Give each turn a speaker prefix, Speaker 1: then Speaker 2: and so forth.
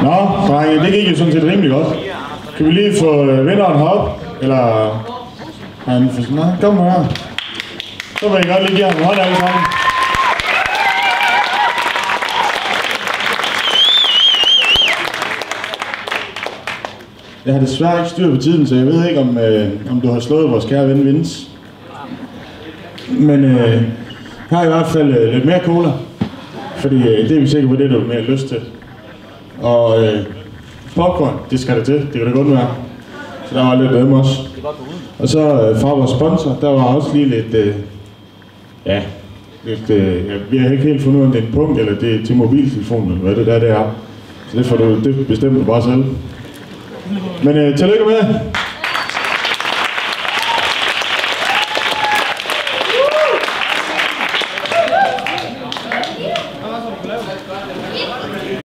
Speaker 1: Nå, drenge, det gik jo sådan set rimelig godt. Kan vi lige få vinderen herop? Eller... Han for... Nå, kom her. Så vil jeg godt lige give ham en hånd alle sammen. Jeg har desværre ikke styr på tiden, så jeg ved ikke, om du har slået vores kære ven Vince. Men jeg har i hvert fald lidt mere cola. Fordi det er vi sikre på, det du har mere lyst til. Og popcorn, det skal der til. Det kan da godt være. Så der var lidt dem også. Og så fra vores sponsor, der var også lige lidt... vi har ikke helt fundet ud af, om det er en punkt, eller det er til mobiltelefonen, eller hvad det er. Så det får du, det bestemmer du bare selv. Men tillykke med!